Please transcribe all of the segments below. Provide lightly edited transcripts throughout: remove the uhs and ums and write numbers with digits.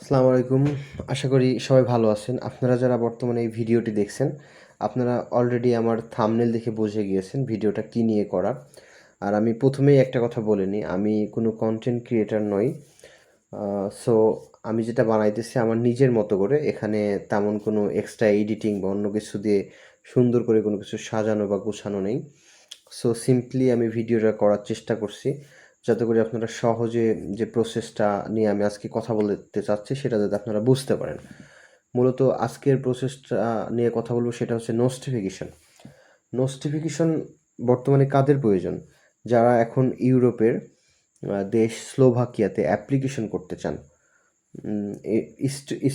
আসসালামু আলাইকুম। আশা করি সবাই ভালো আছেন। আপনারা যারা বর্তমানে এই ভিডিওটি দেখছেন, আপনারা অলরেডি আমার থাম্বনেল দেখে বুঝে গিয়েছেন ভিডিওটা কী নিয়ে করা। আর আমি প্রথমেই একটা কথা বলে নিই, আমি কোনো কন্টেন্ট ক্রিয়েটর নই। সো আমি যেটা বানাইতেছি আমার নিজের মতো করে, এখানে তেমন কোনো এক্সট্রা এডিটিং বা অন্য কিছু দিয়ে সুন্দর করে কোনো কিছু সাজানো বা গোছানো নেই। সো সিম্পলি আমি ভিডিওটা করার চেষ্টা করছি যাতে করে আপনারা সহজে যে প্রসেসটা নিয়ে আমি আজকে কথা বলতে চাচ্ছি সেটা যাতে আপনারা বুঝতে পারেন। মূলত আজকের প্রসেসটা নিয়ে কথা বলবো সেটা হচ্ছে নোটিফিকেশন। নোটিফিকেশন বর্তমানে কাদের প্রয়োজন? যারা এখন ইউরোপের দেশ স্লোভাকিয়াতে অ্যাপ্লিকেশন করতে চান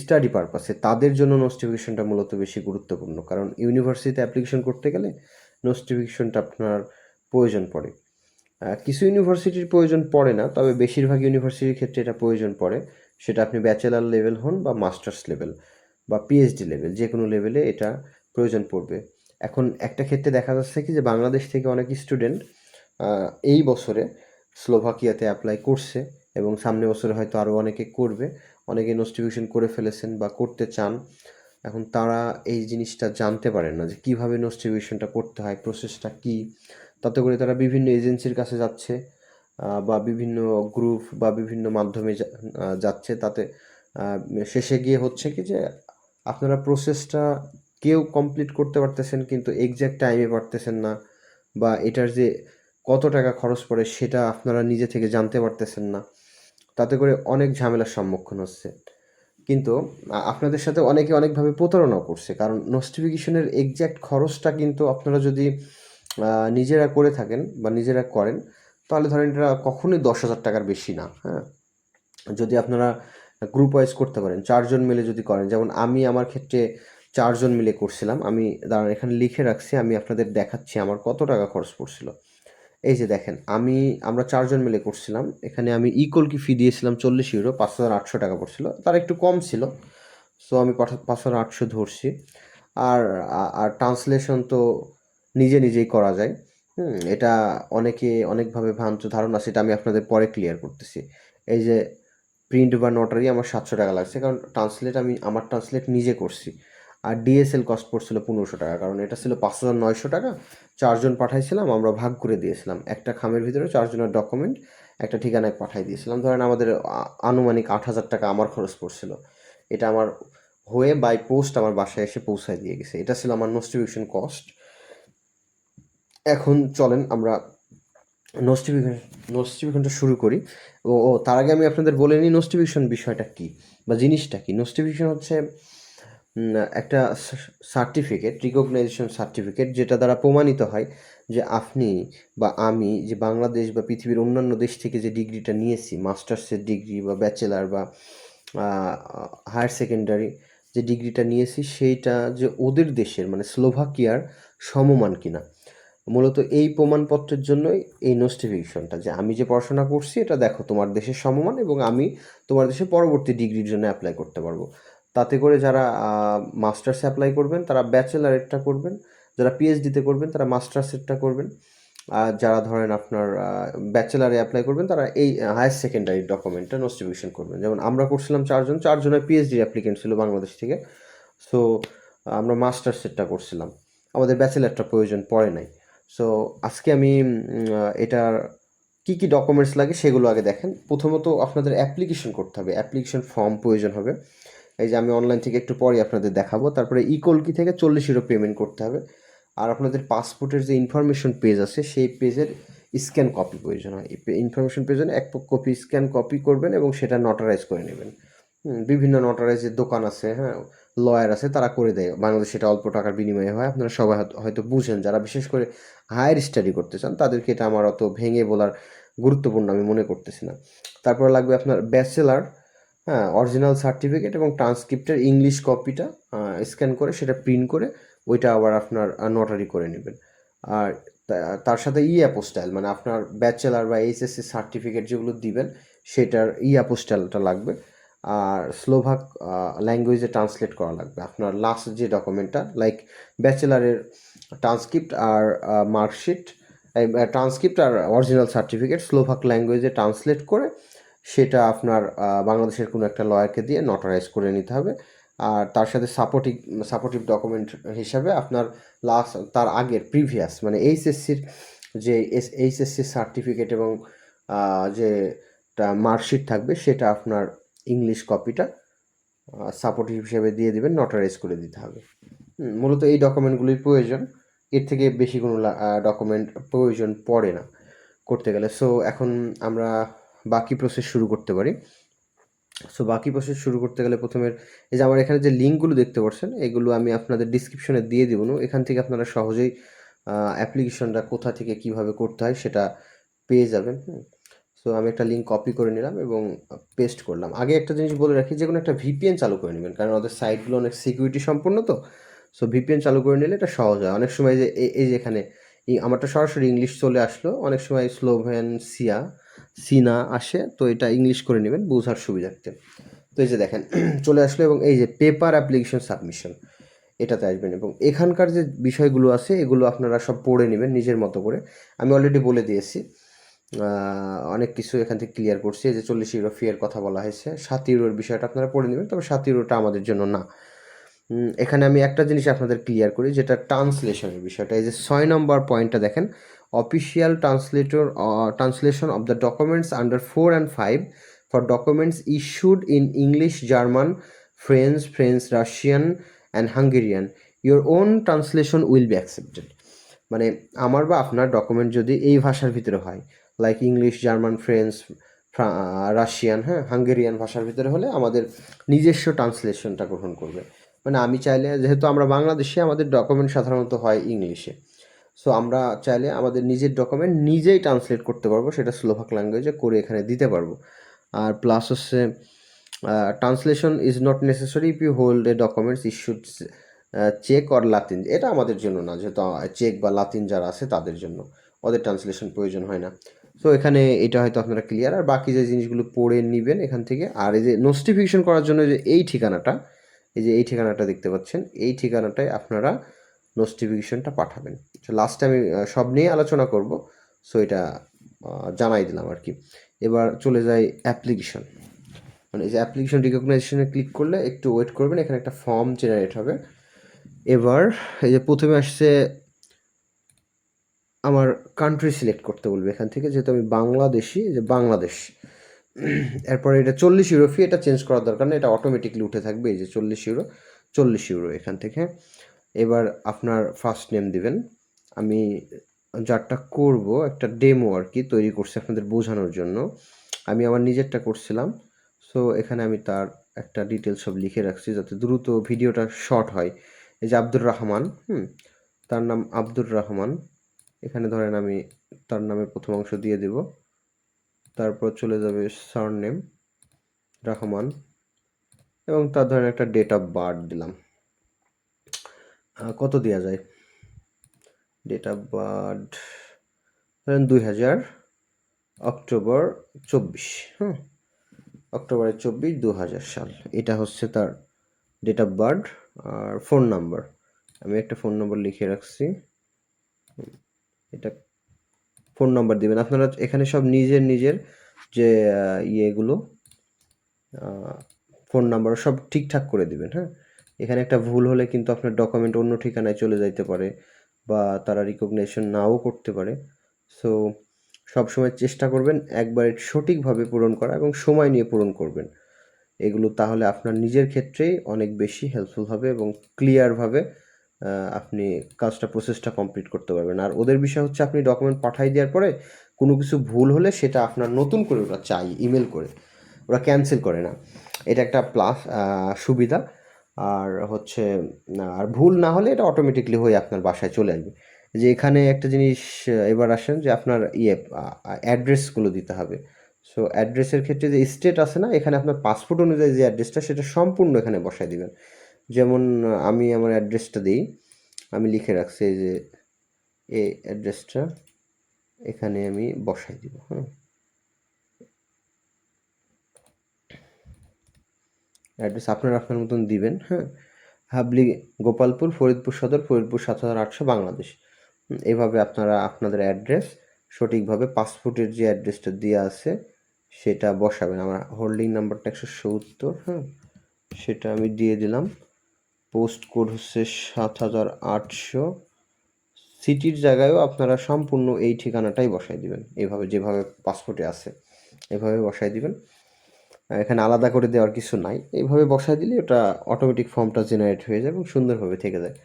স্টাডি পারপাসে, তাদের জন্য নোটিফিকেশনটা মূলত বেশি গুরুত্বপূর্ণ, কারণ ইউনিভার্সিটিতে অ্যাপ্লিকেশন করতে গেলে নোটিফিকেশনটা আপনার প্রয়োজন পড়ে। কিছু ইউনিভার্সিটির প্রয়োজন পড়ে না, তবে বেশিরভাগ ইউনিভার্সিটির ক্ষেত্রে এটা প্রয়োজন পড়ে। সেটা আপনি ব্যাচেলার লেভেল হন বা মাস্টার্স লেভেল বা পিএইচডি লেভেল, যে কোনো লেভেলে এটা প্রয়োজন পড়বে। এখন একটা ক্ষেত্রে দেখা যাচ্ছে কি যে বাংলাদেশ থেকে অনেক স্টুডেন্ট এই বছরে স্লোভাকিয়াতে অ্যাপ্লাই করছে এবং সামনে বছরে হয়তো আরও অনেকে করবে। অনেকে নোটিফিকেশন করে ফেলেছেন বা করতে চান। এখন তারা এই জিনিসটা জানতে পারেন না যে কীভাবে নোটিফিকেশনটা করতে হয়, প্রসেসটা কী। তাতে করে তারা বিভিন্ন এজেন্সির কাছে যাচ্ছে বা বিভিন্ন গ্রুপ বা বিভিন্ন মাধ্যমে যাচ্ছে। তাতে শেষে গিয়ে হচ্ছে কি যে আপনারা প্রসেসটা কেউ কমপ্লিট করতে পারতেছেন কিন্তু এক্স্যাক্ট টাইমে পারতেছেন না, বা এটার যে কত টাকা খরচ পড়ে সেটা আপনারা নিজে থেকে জানতে পারতেছেন না। তাতে করে অনেক ঝামেলার সম্মুখীন হচ্ছে। কিন্তু আপনাদের সাথে অনেকে অনেকভাবে প্রতারণাও করছে, কারণ নোটিফিকেশনের এক্স্যাক্ট খরচটা কিন্তু আপনারা যদি নিজেরা করে থাকেন বা নিজেরা করেন, তাহলে ধরেন এটা কখনোই 10,000 টাকার বেশি না। হ্যাঁ, যদি আপনারা গ্রুপ ওয়াইজ করতে পারেন, 4 জন মিলে যদি করেন, যেমন আমি আমার ক্ষেত্রে 4 জন মিলে করছিলাম। আমি দাঁড়ান এখানে লিখে রাখছি, আমি আপনাদের দেখাচ্ছি আমার কত টাকা খরচ পড়ছিল। এই যে দেখেন, আমরা 4 জন মিলে করছিলাম। এখানে আমি ইকোলকি ফি দিয়েছিলাম 40 ইউরো, 5,800 টাকা পড়ছিল। তার একটু কম ছিল, সো আমি 5,800 ধরছি। আর আর ট্রান্সলেশন তো নিজে নিজেই করা যায়। এটা অনেকে অনেকভাবে ভ্রান্ত ধারণা, সেটা আমি আপনাদের পরে ক্লিয়ার করতেছি। এই যে প্রিন্ট বা নোটারি আমার 700 টাকা লাগছে, কারণ আমার ট্রান্সলেট নিজে করছি। আর ডিএসএল কস্ট পড়ছিল 1500 টাকা, কারণ এটা ছিল 5,900 টাকা। 4 জন পাঠাইছিলাম, আমরা ভাগ করে দিয়েছিলাম। একটা খামের ভিতরে 4 জনের ডকুমেন্ট একটা ঠিকানায় পাঠিয়ে দিয়েছিলাম। ধরেন আমাদের আনুমানিক 8,000 টাকা আমার খরচ পড়ছিল। এটা আমার হয়ে বাই পোস্ট আমার বাসায় এসে পৌঁছায় দিয়ে গেছে। এটা ছিল আমার নোটিফিকেশন কস্ট। এখন চলেন আমরা নোটিফিকেশনটা শুরু করি। তার আগে আমি আপনাদের বলে নিই নোটিফিকেশন বিষয়টা কী বা জিনিসটা কী। নোটিফিকেশন হচ্ছে একটা সার্টিফিকেট, রিকগনাইজেশন সার্টিফিকেট, যেটা দ্বারা প্রমাণিত হয় যে আপনি বা আমি যে বাংলাদেশ বা পৃথিবীর অন্যান্য দেশ থেকে যে ডিগ্রিটা নিয়েছি, মাস্টার্সের ডিগ্রি বা ব্যাচেলার বা হায়ার সেকেন্ডারি যে ডিগ্রিটা নিয়েছি, সেইটা যে ওদের দেশের মানে স্লোভাকিয়ার সমমান কিনা। মূলত এই প্রমাণপত্রের জন্যই এই নোটিফিকেশনটা, যে আমি যে পড়াশোনা করছি এটা দেখো তোমার দেশের সমমান, এবং আমি তোমার দেশে পরবর্তী ডিগ্রির জন্য অ্যাপ্লাই করতে পারবো। তাতে করে যারা মাস্টার্সে অ্যাপ্লাই করবেন তারা ব্যাচেলারেরটা করবেন, যারা পিএইচডিতে করবেন তারা মাস্টার্সেরটা করবেন, আর যারা ধরেন আপনার ব্যাচেলারে অ্যাপ্লাই করবেন তারা এই হায়ার সেকেন্ডারি ডকুমেন্টটা নোটিফিকেশন করবেন। যেমন আমরা করছিলাম 4 জন, 4 জনের পিএইচডি অ্যাপ্লিকেন্ট ছিল বাংলাদেশ থেকে। সো আমরা মাস্টার্সেরটা করছিলাম, আমাদের ব্যাচেলারটা প্রয়োজন পড়ে নাই। সো আজকে আমি এটার কী কী ডকুমেন্টস লাগে সেগুলো আগে দেখেন। প্রথমত আপনাদের অ্যাপ্লিকেশন করতে হবে, অ্যাপ্লিকেশন ফর্ম প্রয়োজন হবে। এই যে আমি অনলাইন থেকে একটু পরে আপনাদের দেখাবো। তারপরে ইকোলকি থেকে 40 ইউরো পেমেন্ট করতে হবে। আর আপনাদের পাসপোর্টের যে ইনফরমেশন পেজ আছে সেই পেজের স্ক্যান কপি প্রয়োজন হয়। ইনফরমেশন পেজের এক কপি স্ক্যান কপি করবেন এবং সেটা নটারাইজ করে নেবেন। বিভিন্ন নটারাইজের দোকান আছে, হ্যাঁ, লয়ার আছে, তারা করে দেয়। বাংলাদেশে এটা অল্প টাকার বিনিময়ে হয়, আপনারা সবাই হয়তো বুঝেন। যারা বিশেষ করে হায়ার স্টাডি করতে চান তাদেরকে এটা আমার অত ভেঙে বলার গুরুত্বপূর্ণ আমি মনে করতেছি না। তারপরে লাগবে আপনার ব্যাচেলার, হ্যাঁ, অরিজিনাল সার্টিফিকেট এবং ট্রান্সক্রিপ্টের ইংলিশ কপিটা স্ক্যান করে সেটা প্রিন্ট করে ওইটা আবার আপনার নোটারি করে নেবেন। আর তার সাথে অ্যাপোস্টাইল, মানে আপনার ব্যাচেলার বা এইচএসসি সার্টিফিকেট যেগুলো দিবেন সেটার অ্যাপোস্টাইলটা লাগবে। আর স্লোভাক ল্যাঙ্গুয়েজে ট্রান্সলেট করা লাগবে আপনার লাস্ট যে ডকুমেন্টটা, লাইক ব্যাচেলারের ট্রান্সক্রিপ্ট আর মার্কশিট, ট্রান্সক্রিপ্ট আর অরিজিনাল সার্টিফিকেট স্লোভাক ল্যাঙ্গুয়েজে ট্রান্সলেট করে সেটা আপনার বাংলাদেশের কোনো একটা লয়ারকে দিয়ে নটারাইজ করে নিতে হবে। আর তার সাথে সাপোর্টিভ ডকুমেন্ট হিসাবে আপনার তার আগের প্রিভিয়াস মানে এইচএসসির যে এইচএসসির সার্টিফিকেট এবং যে মার্কশিট থাকবে সেটা আপনার ইংলিশ কপিটা সাপোর্টিভ হিসেবে দিয়ে দিবেন, নটারাইজ করে দিতে হবে। মূলত এই ডকুমেন্টগুলির প্রয়োজন, এর থেকে বেশি কোনো ডকুমেন্ট প্রয়োজন পড়ে না করতে গেলে। সো এখন আমরা বাকি প্রসেস শুরু করতে পারি। সো বাকি প্রসেস শুরু করতে গেলে প্রথমে এই যে আমার এখানে যে লিঙ্কগুলো দেখতে পাচ্ছেন এগুলো আমি আপনাদের ডিসক্রিপশনে দিয়ে দিব না, এখান থেকে আপনারা সহজেই অ্যাপ্লিকেশনটা কোথা থেকে কিভাবে করতে হয় সেটা পেয়ে যাবেন। সো আমি একটা লিঙ্ক কপি করে নিলাম এবং পেস্ট করলাম। আগে একটা জিনিস বলে রাখি, যে কোনো একটা ভিপিএন চালু করে নেবেন, কারণ ওদের সাইটগুলো অনেক সিকিউরিটি সম্পন্ন তো। সো ভিপিএন চালু করে নিলে এটা সহজ হয়। অনেক সময় যে এই যে এখানে আমারটা সরাসরি ইংলিশ চলে আসলো, অনেক সময় স্লোভেন সিনা আসে, তো এটা ইংলিশ করে নেবেন বোঝার সুবিধার্থে। তো এই যে দেখেন চলে আসলো এবং এই যে পেপার অ্যাপ্লিকেশন সাবমিশন এটাতে আসবেন এবং এখানকার যে বিষয়গুলো আছে এগুলো আপনারা সব পড়ে নেবেন নিজের মতো করে। আমি অলরেডি বলে দিয়েছি, অনেক কিছু এখান থেকে ক্লিয়ার করছি। যে 40 ইউরো ফি এর কথা বলা হয়েছে, 7 ইউরোর বিষয়টা আপনারা পড়ে নেবেন, তবে 7 ইউরোটা আমাদের জন্য না। এখানে আমি একটা জিনিস আপনাদের ক্লিয়ার করি, যেটা ট্রান্সলেশনের বিষয়টা। এই যে 6 নম্বর পয়েন্টটা দেখেন, official translation of the documents under 4 and 5 for documents issued in English, German, French, Russian and Hungarian, your own translation will be accepted. মানে আমার বা আপনার ডকুমেন্ট যদি এই ভাষার ভিতরে হয়, like English, German, French, Russian, Hungarian ভাষার ভিতরে হলে আমাদের নিজস্ব ট্রান্সলেশনটা গ্রহণ করবে। মানে আমি চাইলে, যেহেতু আমরা বাংলাদেশে আমাদের ডকুমেন্ট সাধারণত হয় ইংলিশে, সো আমরা চাইলে আমাদের নিজের ডকুমেন্ট নিজেই ট্রান্সলেট করতে পারবো, সেটা স্লোভাক ল্যাঙ্গুয়েজে করে এখানে দিতে পারবো। আর প্লাস হচ্ছে translation is not necessary if you hold a documents issued check or Latin. এটা আমাদের জন্য না, যেহেতু চেক বা লাতিন যারা আছে তাদের জন্য, ওদের ট্রান্সলেশন প্রয়োজন হয় না। সো এখানে এটা হয়তো আপনারা ক্লিয়ার। আর বাকি যে জিনিসগুলো পড়ে নেবেন এখান থেকে। আর এই যে নোটিফিকেশন করার জন্য যে এই ঠিকানাটা, এই যে এই ঠিকানাটা দেখতে পাচ্ছেন, এই ঠিকানাটায় আপনারা নোটিফিকেশনটা পাঠাবেন। লাস্টে আমি সব নিয়ে আলোচনা করব, সো এটা জানাই দিলাম আর কি। এবার চলে যাই অ্যাপ্লিকেশন। মানে এই যে অ্যাপ্লিকেশন রিকগনাইজেশনে ক্লিক করলে একটু ওয়েট করবেন, এখানে একটা ফর্ম জেনারেট হবে। এবার এই যে প্রথমে আসছে আমার কান্ট্রি সিলেক্ট করতে বলবে এখান থেকে, যেহেতু আমি বাংলাদেশি, যে বাংলাদেশ। এরপরে এটা 40 ইউরো ফি, এটা চেঞ্জ করার দরকার নেই, এটা অটোমেটিকলি উঠে থাকবে। এই যে 40 ইউরো এখান থেকে। এবার আপনার ফার্স্ট নেম দিবেন। আমি যারটা করব একটা ডেমো আর কি তৈরি করছি আপনাদের বোঝানোর জন্য, আমি আমার নিজেরটা করছিলাম। সো এখানে আমি তার একটা ডিটেলস সব লিখে রাখছি যাতে দ্রুত ভিডিওটা শর্ট হয়। এই যে আব্দুর রহমান, তার নাম আব্দুর রহমান। এখানে ধরেন আমি তার নামের প্রথম অংশ দিয়ে দেব, তারপর চলে যাবে সারনেম রহমান এবং তার ধরেন একটা ডেট অফ বার্থ দিলাম। কত দেওয়া যায়? ডেট অফ বার্থ ধরেন 2000 অক্টোবর 24, অক্টোবরের 24, 2000 সাল। এটা হচ্ছে তার ডেট অফ বার্থ। আর ফোন নাম্বার, আমি একটা ফোন নাম্বার লিখে রাখছি, এটা ফোন নাম্বার দিবেন আপনারা। এখানে সব নিজের যে ইয়েগুলো ফোন নাম্বার সব ঠিকঠাক করে দিবেন। এখানে একটা ভুল হলে কিন্তু আপনার ডকুমেন্ট অন্য ঠিকানায় চলে যাইতে পারে বা তারা রিকগনিশন নাও করতে পারে। সো সবসময় চেষ্টা করবেন একবারে সঠিকভাবে পূরণ করা এবং সময় নিয়ে পূরণ করবেন এগুলো, তাহলে আপনার নিজের ক্ষেত্রেই অনেক বেশি হেল্পফুল হবে এবং ক্লিয়ারভাবে আপনি কাজটা প্রসেসটা কমপ্লিট করতে পারবেন। আর ওদের বিষয় হচ্ছে আপনি ডকুমেন্ট পাঠাই দেওয়ার পরে কোনো কিছু ভুল হলে সেটা আপনার নতুন করে ওরা চাই ইমেল করে, ওরা ক্যান্সেল করে না। এটা একটা প্লাস সুবিধা। আর হচ্ছে আর ভুল না হলে এটা অটোমেটিকলি হয়ে আপনার বাসায় চলে আসবে। যে এখানে একটা জিনিস এবার আসেন যে আপনার অ্যাড্রেসগুলো দিতে হবে। সো অ্যাড্রেসের ক্ষেত্রে যে স্টেট আছে না, এখানে আপনার পাসপোর্ট অনুযায়ী যে অ্যাড্রেসটা সেটা সম্পূর্ণ এখানে বসায় দিবেন। যেমন আমি আমার অ্যাড্রেসটা দিই, আমি লিখে রাখছি যে এই অ্যাড্রেসটা এখানে আমি বসাই দিব। অ্যাড্রেস আপনার মতন দিবেন। হাবলি, গোপালপুর, ফরিদপুর সদর, ফরিদপুর 7800, বাংলাদেশ। এভাবে আপনারা আপনাদের অ্যাড্রেস সঠিকভাবে পাসপোর্টের যে অ্যাড্রেসটা দেওয়া আছে সেটা বসাবেন। আমার হোল্ডিং নাম্বারটা 170, হ্যাঁ, সেটা আমি দিয়ে দিলাম। পোস্ট কোড হচ্ছে 7800। সিটির জায়গায়ও আপনারা সম্পূর্ণ এই ঠিকানাটাই বসাই দিবেন, এইভাবে যেভাবে পাসপোর্টে আছে এভাবে বসাই দিবেন। এখানে আলাদা করে দেওয়ার কিছু নাই, এইভাবে বসাই দিলে ওটা অটোমেটিক ফর্মটা জেনারেট হয়ে যায় এবং সুন্দরভাবে থেকে যায়।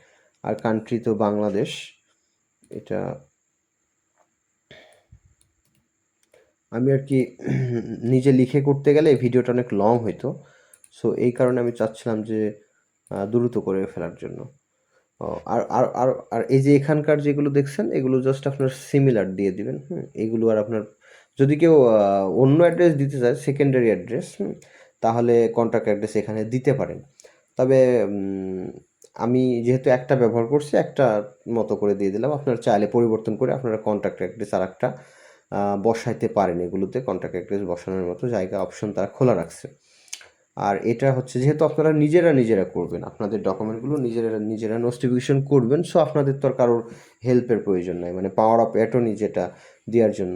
আর কান্ট্রি তো বাংলাদেশ। এটা আমি আর কি নিজে লিখে করতে গেলে ভিডিওটা অনেক লং হইতো, সো এই কারণে আমি চাচ্ছিলাম যে দ্রুত করে ফেলার জন্য। আর আর আর আর এই যে এখানকার যেগুলো দেখছেন এগুলো জাস্ট আপনার সিমিলার দিয়ে দিবেন। এগুলো আর আপনার যদি কেউ অন্য অ্যাড্রেস দিতে চায়, সেকেন্ডারি অ্যাড্রেস, তাহলে কন্ট্যাক্ট অ্যাড্রেস এখানে দিতে পারেন। তবে আমি যেহেতু একটা ব্যবহার করছি, একটা মতো করে দিয়ে দিলাম। আপনারা চাইলে পরিবর্তন করে আপনারা কন্ট্যাক্ট অ্যাড্রেস আর একটা বসাইতে পারেন। এগুলোতে কন্ট্যাক্ট অ্যাড্রেস বসানোর মতো জায়গা অপশন তারা খোলা রাখছে। আর এটা হচ্ছে যেহেতু আপনারা নিজেরা করবেন, আপনাদের ডকুমেন্টগুলো নিজেরা নোটিফিকেশন করবেন, সো আপনাদের তো আর কারোর হেল্পের প্রয়োজন নাই, মানে পাওয়ার অফ অ্যাটর্নি যেটা দেওয়ার জন্য।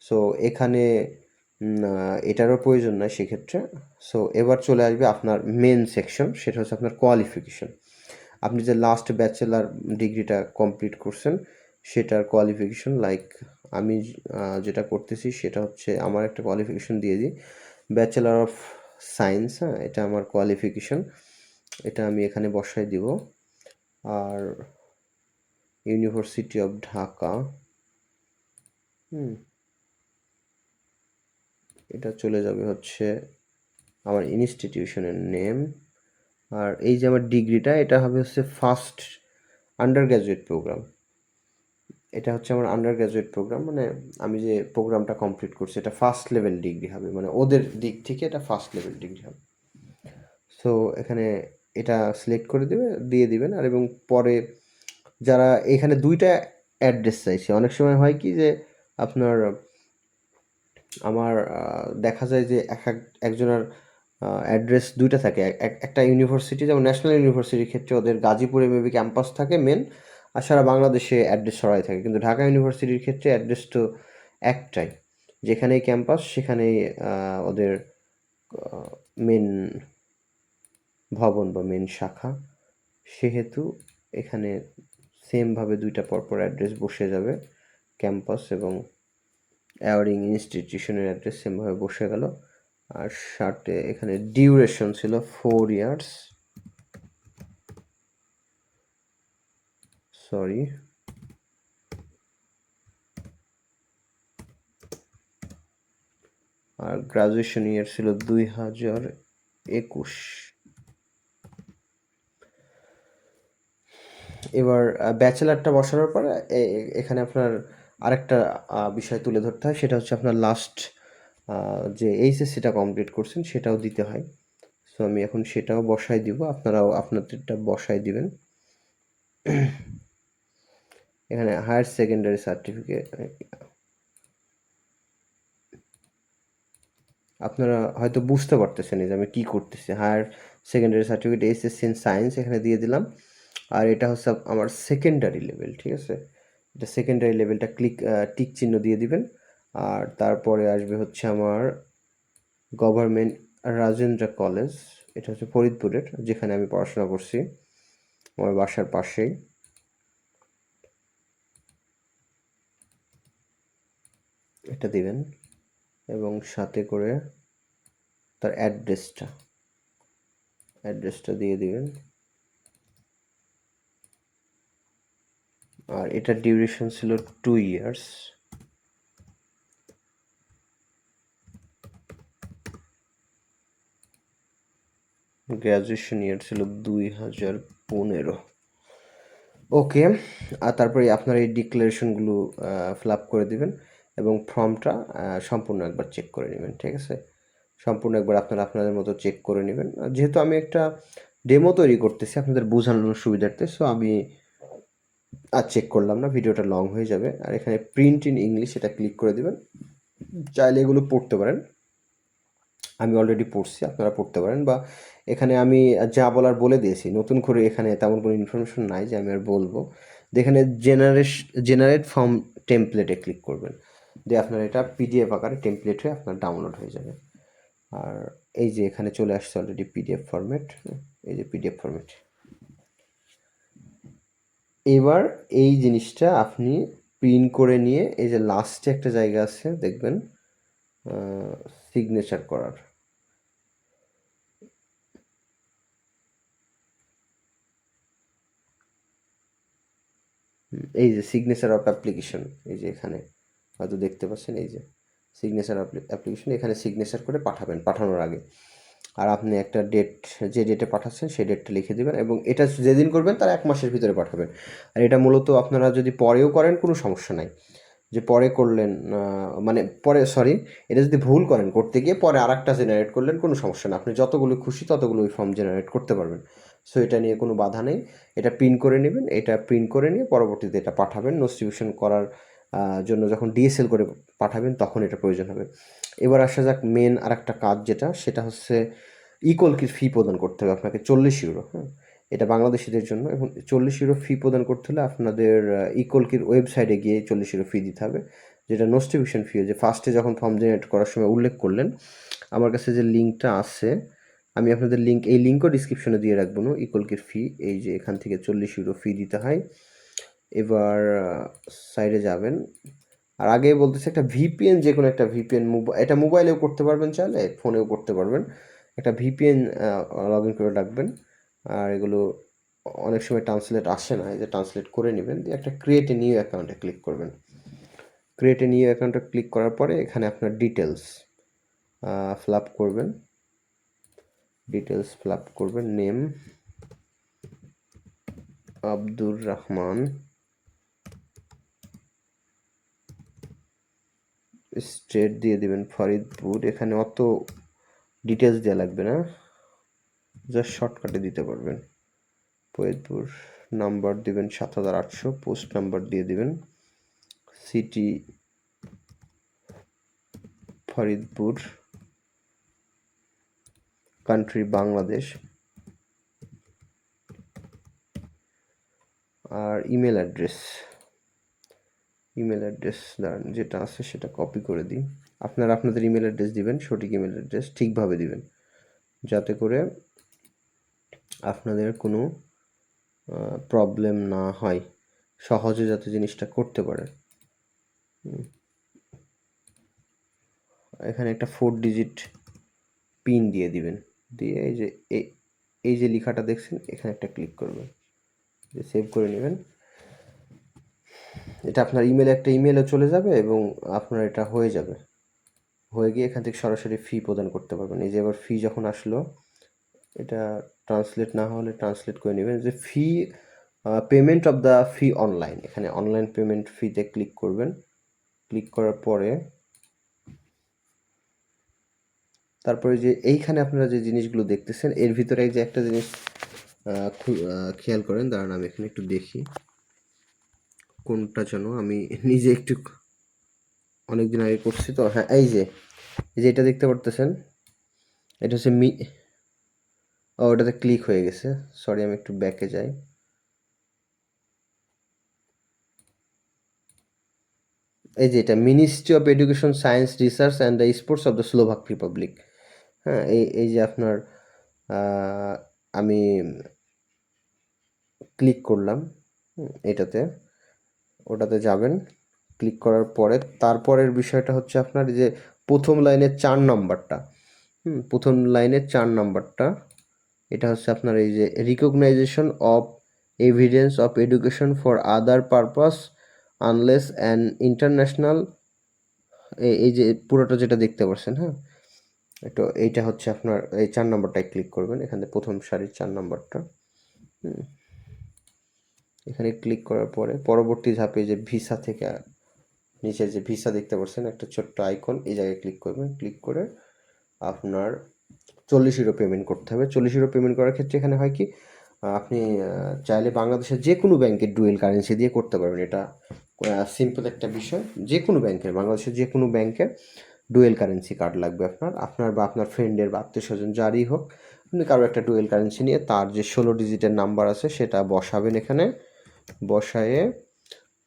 সো এখানে এটারও প্রয়োজন নাই সেক্ষেত্রে। সো এবার চলে আসবে আপনার মেন সেকশন, সেটা হচ্ছে আপনার কোয়ালিফিকেশন। আপনি যে লাস্ট ব্যাচেলার ডিগ্রিটা কমপ্লিট করছেন সেটার কোয়ালিফিকেশন, লাইক আমি যেটা করতেছি সেটা হচ্ছে আমার একটা কোয়ালিফিকেশন দিয়ে দিই, ব্যাচেলার অফ সায়েন্স। হ্যাঁ, এটা আমার কোয়ালিফিকেশন, এটা আমি এখানে বসাই দিব। আর ইউনিভার্সিটি অফ ঢাকা, এটা চলে যাবে হচ্ছে আমার ইনস্টিটিউশনের নেম। আর এই যে আমার ডিগ্রিটা, এটা হবে হচ্ছে ফার্স্ট আন্ডার গ্র্যাজুয়েট প্রোগ্রাম। এটা হচ্ছে আমার আন্ডার গ্র্যাজুয়েট প্রোগ্রাম, মানে আমি যে প্রোগ্রামটা কমপ্লিট করছি এটা ফার্স্ট লেভেল ডিগ্রি হবে, মানে ওদের দিক থেকে এটা ফার্স্ট লেভেল ডিগ্রি হবে। সো এখানে এটা সিলেক্ট করে দিয়ে দিবেন। আর এবং পরে যারা এখানে দুইটা অ্যাড্রেস চাইছে, অনেক সময় হয় কি যে আপনার আমার দেখা যায় যে একজনের অ্যাড্রেস দুইটা থাকে। একটা ইউনিভার্সিটি, যেমন ন্যাশনাল ইউনিভার্সিটির ক্ষেত্রে ওদের গাজীপুরে মেবি ক্যাম্পাস থাকে মেন, আর সারা বাংলাদেশে অ্যাড্রেস সরাই থাকে। কিন্তু ঢাকা ইউনিভার্সিটির ক্ষেত্রে অ্যাড্রেস তো একটাই, যেখানেই ক্যাম্পাস সেখানেই ওদের মেন ভবন বা মেন শাখা। সেহেতু এখানে সেমভাবে দুইটা পরপর অ্যাড্রেস বসে যাবে, ক্যাম্পাস এবং অ্যাওয়ারিং ইনস্টিটিউশনের অ্যাড্রেস সেমভাবে বসে গেল। আর সাথে এখানে ডিউরেশন ছিল 4 ইয়ার্স, সরি, আর গ্রাজুয়েশন ইয়ার ছিল 2021। এবার ব্যাচেলারটা বসানোর পরে এখানে আপনার আরেকটা বিষয় তুলে ধরতে হয়, সেটা হচ্ছে আপনার লাস্ট যে এইচএসসিটা কমপ্লিট করছেন সেটাও দিতে হয়। সো আমি এখন সেটাও বসাই দিব, আপনারাও আপনাদেরটা বসাই দিবেন। এখানে হায়ার সেকেন্ডারি সার্টিফিকেট, আপনারা হয়তো বুঝতে পারতেছেন যে আমি কি করতেছি। Higher secondary certificate HSC in science এখানে দিয়ে দিলাম। আর এটা হচ্ছে আমার সেকেন্ডারি লেভেল, ঠিক আছে। এটা সেকেন্ডারি লেভেলটা টিক চিহ্ন দিয়ে দিবেন। আর তারপরে আসবে হচ্ছে আমার গভর্নমেন্ট রাজেন্দ্র কলেজ, এটা হচ্ছে ফরিদপুরের, যেখানে আমি পড়াশোনা করছি, আমার বাসার পাশেই। এটা দিবেন এবং সাথে করে তার অ্যাড্রেসটা দিয়ে দিবেন। আর এটার ডিউরেশন ছিল 2 ইয়ার্স। গ্র্যাজুয়েশন ইয়ার ছিল 2015। ওকে। আর তারপরে আপনার এই ডিক্লারেশনগুলো ফিল আপ করে দিবেন এবং ফর্মটা সম্পূর্ণ একবার চেক করে নেবেন, ঠিক আছে। সম্পূর্ণ একবার আপনাদের মতো চেক করে নেবেন। যেহেতু আমি একটা ডেমো তৈরি করতেছি আপনাদের বোঝানোর সুবিধার্থে, সো আমি আর চেক করলাম না, ভিডিওটা লং হয়ে যাবে। আর এখানে প্রিন্ট ইন ইংলিশ এটা ক্লিক করে দিবেন। চাইলে এগুলো পড়তে পারেন, আমি অলরেডি পড়ছি, আপনারা পড়তে পারেন। বা এখানে আমি যা বলার বলে দিয়েছি, নতুন করে এখানে তেমন কোনো ইনফরমেশন নাই যে আমি আর বলবো। যেখানে জেনারেট ফর্ম টেমপ্লেটে ক্লিক করবেন। দিয়ে আপনার এটা পিডিএফ আকারে টেমপ্লেট হয়ে আপনার ডাউনলোড হয়ে যাবে। আর এই যে এখানে চলে আসছে অলরেডি পিডিএফ ফরম্যাট, এই যে পিডিএফ ফরম্যাট। এবার এই জিনিসটা আপনি প্রিন্ট করে নিয়ে এই যে লাস্টে একটা জায়গা আছে দেখবেন সিগনেচার করার, এই যে সিগনেচার অফ অ্যাপ্লিকেশন, এই যে এখানে হয়তো দেখতে পাচ্ছেন, এই যে সিগনেচার অ্যাপ্লিকেশন, এখানে সিগনেচার করে পাঠাবেন পাঠানোর আগে। আর আপনি একটা ডেট, যে ডেটে পাঠাচ্ছেন সেই ডেটটা লিখে দেবেন, এবং এটা যেদিন করবেন তার 1 মাসের ভিতরে পাঠাবেন। আর এটা মূলত আপনারা যদি পরেও করেন কোনো সমস্যা নাই, যে পরে করলেন মানে পরে সরি, এটা যদি ভুল করেন করতে গিয়ে পরে আরেকটা জেনারেট করলেন কোনো সমস্যা না, আপনি যতগুলো খুশি ততগুলো ওই ফর্ম জেনারেট করতে পারবেন। সো এটা নিয়ে কোনো বাধা নেই। এটা প্রিন্ট করে নেবেন, এটা প্রিন্ট করে নিয়ে পরবর্তীতে এটা পাঠাবেন নোটিফিকেশন করার জন্য, যখন ডিএসএল করে পাঠাবেন তখন এটা প্রয়োজন হবে। এবার আসা যাক মেন আর একটা কাজ যেটা, সেটা হচ্ছে ইকলকির ফি প্রদান করতে হবে আপনাকে 40 ইউরো। হ্যাঁ, এটা বাংলাদেশিদের জন্য, এবং 40 ইউরো ফি প্রদান করতে হলে আপনাদের ইকলকির ওয়েবসাইটে গিয়ে 40 ইউরো ফি দিতে হবে, যেটা নোটিফিকেশন ফি, যে ফার্স্টে যখন ফর্ম জেনারেট করার সময় উল্লেখ করলেন। আমার কাছে যে লিঙ্কটা আছে, আমি আপনাদের এই লিঙ্কও ডিসক্রিপশনে দিয়ে রাখবো না। ইকলকির ফি এই যে এখান থেকে 40 ইউরো ফি দিতে হয়। এবার সাইডে যাবেন, আর আগে বলতেছে একটা ভিপিএন, যে কোনো একটা ভিপিএন, এটা মোবাইলেও করতে পারবেন, চাইলে ফোনেও করতে পারবেন। একটা ভিপিএন লগ ইন করে রাখবেন। আর এগুলো অনেক সময় ট্রান্সলেট আসে না, এই যে ট্রান্সলেট করে নেবেন, দিয়ে একটা ক্রিয়েট এ নিউ অ্যাকাউন্টে ক্লিক করবেন। ক্রিয়েট এ নিউ অ্যাকাউন্টে ক্লিক করার পরে এখানে আপনার ডিটেলস ফিল আপ করবেন, নেম আব্দুর রহমান, স্টেট দিয়ে দিবেন ফরিদপুর। এখানে অত ডিটেলস দেওয়া লাগবে না, জাস্ট শর্টকাটে দিতে পারবেন। ফরিদপুর, নাম্বার দিবেন 7800, পোস্ট নাম্বার দিয়ে দিবেন, সিটি ফরিদপুর, কান্ট্রি বাংলাদেশ, আর ইমেল অ্যাড্রেস দাঁড়ান যেটা আছে সেটা কপি করে দিই। আপনাদের ইমেল অ্যাড্রেস দিবেন, সঠিক ইমেল অ্যাড্রেস ঠিকভাবে দিবেন, যাতে করে আপনাদের কোনো প্রবলেম না হয়, সহজে যাতে জিনিসটা করতে পারে। এখানে একটা 4 ডিজিট পিন দিয়ে দিবেন, দিয়ে এই যে লেখাটা দেখছেন এখানে একটা ক্লিক করবেন, সেভ করে নেবেন। এটা আপনার একটা ইমেলে চলে যাবে, এবং আপনার এটা হয়ে যাবে, হয়ে গিয়ে এখান থেকে সরাসরি ফি প্রদান করতে পারবেন। এই যে এবার ফি যখন আসলো, এটা ট্রান্সলেট না হলে ট্রান্সলেট করে নেবেন, যে fee payment of the fee online, এখানে অনলাইন পেমেন্ট ফিতে ক্লিক করবেন। ক্লিক করার পরে তারপরে যে এইখানে আপনারা যে জিনিসগুলো দেখতেছেন এর ভিতরে এই যে একটা জিনিস খেয়াল করেন, দাঁড়ান আমি এখানে একটু দেখি কোনটা যেন, আমি নিজে একটু অনেকদিন আগে করছি তো। হ্যাঁ, এই যে এটা দেখতে পারতেছেন, এটা হচ্ছে ওটাতে ক্লিক হয়ে গেছে, সরি আমি একটু ব্যাকে যাই। এই যে এটা ministry of education, science, research and the sports of the Slovak Republic. হ্যাঁ, এই যে আপনার আমি ক্লিক করলাম এটাতে, ওটাতে যাবেন। ক্লিক করার পরে তারপরের বিষয়টা হচ্ছে আপনার যে প্রথম লাইনের 4 নাম্বারটা, প্রথম লাইনের 4 নাম্বারটা, এটা হচ্ছে আপনার এই যে recognition of evidence of education for other purpose unless and international, এই যে পুরোটা যেটা দেখতে পাচ্ছেন। হ্যাঁ, তো এইটা হচ্ছে আপনার এই 4 নাম্বারটায় ক্লিক করবেন, এখানে প্রথম সারির 4 নাম্বারটা। এখানে ক্লিক করার পরে পরবর্তী ধাপে যে ভিসা থেকে নিচে যে ভিসা দেখতে পাচ্ছেন একটা ছোট্ট আইকন, এই জায়গায় ক্লিক করবেন। ক্লিক করে আপনার 40 ইউরো পেমেন্ট করতে হবে। 40 ইউরো পেমেন্ট করার ক্ষেত্রে এখানে হয় কি, আপনি চাইলে বাংলাদেশের যে কোনো ব্যাংকের ডুয়েল কারেন্সি দিয়ে করতে পারবেন। এটা সিম্পল একটা বিষয়, যে কোনো ব্যাংকের, বাংলাদেশের যে কোনো ব্যাংকের ডুয়েল কারেন্সি কার্ড লাগবে আপনার বা আপনার ফ্রেন্ডের বা আত্মীয় স্বজন যারই হোক, আপনি কারো একটা ডুয়েল কারেন্সি নিয়ে তার যে 16 ডিজিটের নাম্বার আছে সেটা বসাবেন এখানে, বসায়ে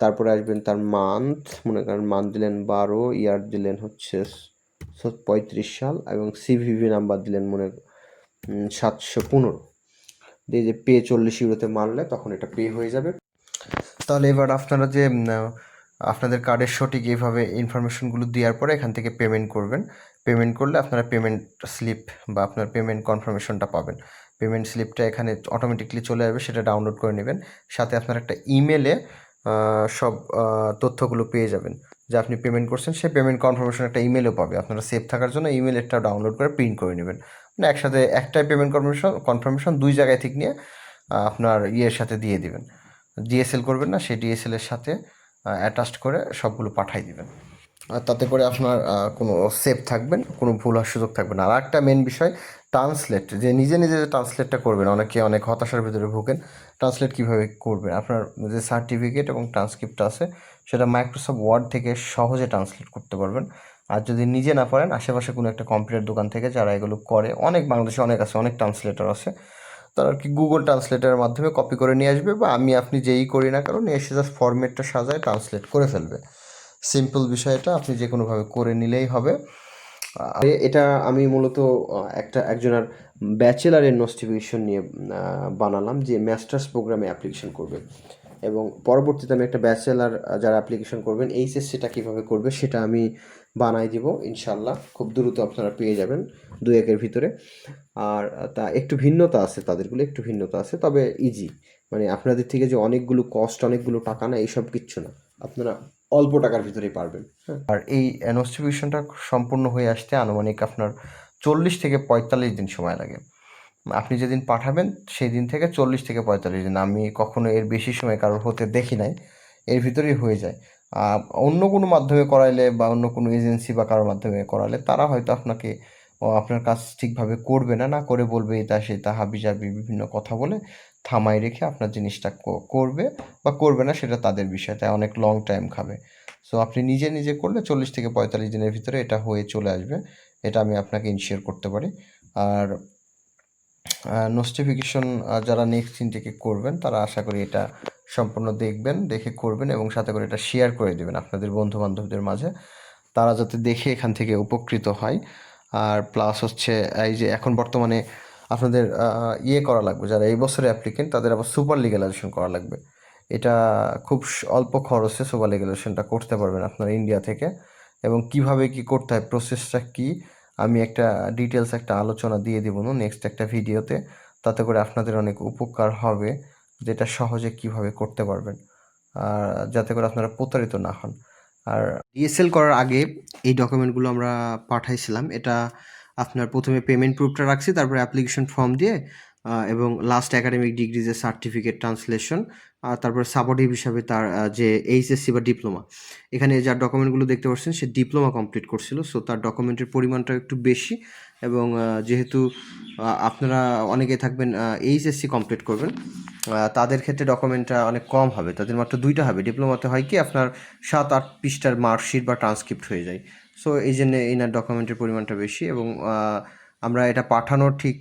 তারপরে আসবেন তার মান্থ, মনে করেন মান্থ দিলেন 12, ইয়ার দিলেন হচ্ছে 35 সাল, এবং সিভিভি নাম্বার দিলেন 715 দিয়ে যে পে 40 ইউরোতে মারলে তখন এটা পে হয়ে যাবে। তাহলে এবার আপনারা যে আপনাদের কার্ডের সঠিক এইভাবে ইনফরমেশনগুলো দেওয়ার পরে এখান থেকে পেমেন্ট করবেন। পেমেন্ট করলে আপনারা পেমেন্ট স্লিপ বা আপনার পেমেন্ট কনফার্মেশনটা পাবেন। পেমেন্ট স্লিপটা এখানে অটোমেটিকলি চলে আসবে, সেটা ডাউনলোড করে নেবেন। সাথে আপনার একটা ইমেলে সব তথ্যগুলো পেয়ে যাবেন যে আপনি পেমেন্ট করছেন। সেই পেমেন্ট কনফার্মেশন একটা ইমেলও পাবে। আপনারা সেভ থাকার জন্য ইমেলটা ডাউনলোড করে প্রিন্ট করে নেবেন। মানে একসাথে একটাই পেমেন্ট কনফার্মেশন 2 জায়গায় থেকে নিয়ে আপনার ইয়ের সাথে দিয়ে দিবেন। ডিএসএল করবেন না, সেই ডিএসএলের সাথে অ্যাটাচড করে সবগুলো পাঠাই দিবেন। আর তাতে করে আপনার কোনো সেভ থাকবেন, কোনো ভুল হওয়ার সুযোগ থাকবে না। আর একটা মেন বিষয়, ট্রান্সলেট, যে নিজে নিজে যে ট্রান্সলেটটা করবেন, অনেকে অনেক হতাশার ভিতরে ভোগেন। ট্রান্সলেট কীভাবে করবেন? আপনার যে সার্টিফিকেট এবং ট্রান্সক্রিপ্ট আছে সেটা মাইক্রোসফট ওয়ার্ড থেকে সহজে ট্রান্সলেট করতে পারবেন। আর যদি নিজে না পারেন, আশেপাশে কোনো একটা কম্পিউটার দোকান থেকে যারা এগুলো করে, অনেক বাংলাদেশে অনেক আছে, অনেক ট্রান্সলেটর আছে, তারা আর কি গুগল ট্রান্সলেটারের মাধ্যমে কপি করে নিয়ে আসবে, বা আপনি যেই করি না কারণ এসে জাস্ট ফরম্যাটটা সাজায় ট্রান্সলেট করে ফেলবে। সিম্পল বিষয়টা আপনি যে কোনোভাবে করে নিলেই হবে। এটা আমি মূলত একজনের ব্যাচেলারের নোটিফিকেশন নিয়ে বানালাম, যে মাস্টার্স প্রোগ্রামে অ্যাপ্লিকেশন করবে, এবং পরবর্তীতে আমি একটা ব্যাচেলার যারা অ্যাপ্লিকেশন করবেন এইচএসসিটা কীভাবে করবে সেটা আমি বানাই দিব ইনশাল্লাহ। খুব দ্রুত আপনারা পেয়ে যাবেন 2-1 ভিতরে। আর তা একটু ভিন্নতা আছে, তাদেরগুলো একটু ভিন্নতা আছে, তবে ইজি। মানে আপনাদের থেকে যে অনেকগুলো কস্ট, অনেকগুলো টাকা না, এইসব কিচ্ছু না, আপনারা অল্প টাকার ভিতরেই পারবেন। হ্যাঁ, আর এই নোটিফিকেশনটা সম্পূর্ণ হয়ে আসতে আনুমানিক আপনার 40 থেকে 45 দিন সময় লাগে। আপনি যেদিন পাঠাবেন সেই দিন থেকে 40 থেকে 45 দিন, আমি কখনো এর বেশি সময় কারোর হতে দেখি নাই, এর ভিতরেই হয়ে যায়। অন্য কোনো মাধ্যমে করাইলে বা অন্য কোনো এজেন্সি বা কারোর মাধ্যমে করালে তারা হয়তো আপনার কাজ ঠিকভাবে করবে না, না করে বলবে এটা সেটা হাবিজাবি বিভিন্ন কথা বলে থামাই রেখে আপনার জিনিসটা করবে বা করবে না, সেটা তাদের বিষয়, তাই অনেক লং টাইম খাবে। সো আপনি নিজে নিজে করলে 40 থেকে 45 দিনের ভিতরে এটা হয়ে চলে আসবে, এটা আমি আপনাকে ইনশিওর করতে পারি। আর নোটিফিকেশন যারা নেক্সট দিন থেকে করবেন তারা আশা করি এটা সম্পূর্ণ দেখবেন, দেখে করবেন, এবং সাথে করে এটা শেয়ার করে দেবেন আপনাদের বন্ধু বান্ধবদের মাঝে, তারা যাতে দেখে এখান থেকে উপকৃত হয়। আর প্লাস হচ্ছে এই যে এখন বর্তমানে আপনাদের ইয়ে করা লাগবে, যারা এই বছরে অ্যাপ্লিকেন্ট তাদের আবার সুপার লিগ্যালাইজেশন করা লাগবে। এটা খুব অল্প খরচে সুপার লিগ্যালাইজেশনটা করতে পারবেন আপনার ইন্ডিয়া থেকে, এবং কিভাবে কি করতে হয়, প্রসেসটা কি, আমি একটা ডিটেলস একটা আলোচনা দিয়ে দেবো নেক্সট একটা ভিডিওতে, তাতে করে আপনাদের অনেক উপকার হবে, যেটা সহজে কিভাবে করতে পারবেন, আর যাতে করে আপনারা প্রতারিত না হন। আর ডিএসএল করার আগে এই ডকুমেন্টগুলো আমরা পাঠাইছিলাম। এটা আপনার প্রথমে পেমেন্ট প্রুফটা রাখছি, তারপরে অ্যাপ্লিকেশন ফর্ম দিয়ে এবং লাস্ট একাডেমিক ডিগ্রি যে সার্টিফিকেট ট্রান্সলেশন, আর তারপরে সাপোর্টিভ হিসাবে তার যে এইচএসসি বা ডিপ্লোমা, এখানে যার ডকুমেন্টগুলো দেখতে পাচ্ছেন সে ডিপ্লোমা কমপ্লিট করছিল, সো তার ডকুমেন্টের পরিমাণটা একটু বেশি। এবং যেহেতু আপনারা অনেকে থাকবেন এইচএসসি কমপ্লিট করবেন, তাদের ক্ষেত্রে ডকুমেন্টটা অনেক কম হবে, তাদের মাত্র 2টা হবে। ডিপ্লোমাতে হয় কি আপনার 7-8 পৃষ্ঠার মার্কশিট বা ট্রান্সক্রিপ্ট হয়ে যায়। সো এই জন্যে এনার ডকুমেন্টের পরিমাণটা বেশি, এবং আমরা এটা পাঠানোর ঠিক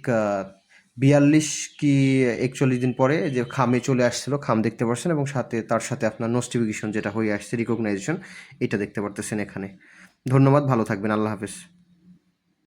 42 কি 41 দিন পরে যে খামে চলে আসছিল, খাম দেখতে পাচ্ছেন, এবং তার সাথে আপনার নোটিফিকেশন যেটা হয়ে আসছে রিকগনাইজেশন, এটা দেখতে পারতেছেন এখানে। ধন্যবাদ, ভালো থাকবেন, আল্লাহ হাফেজ।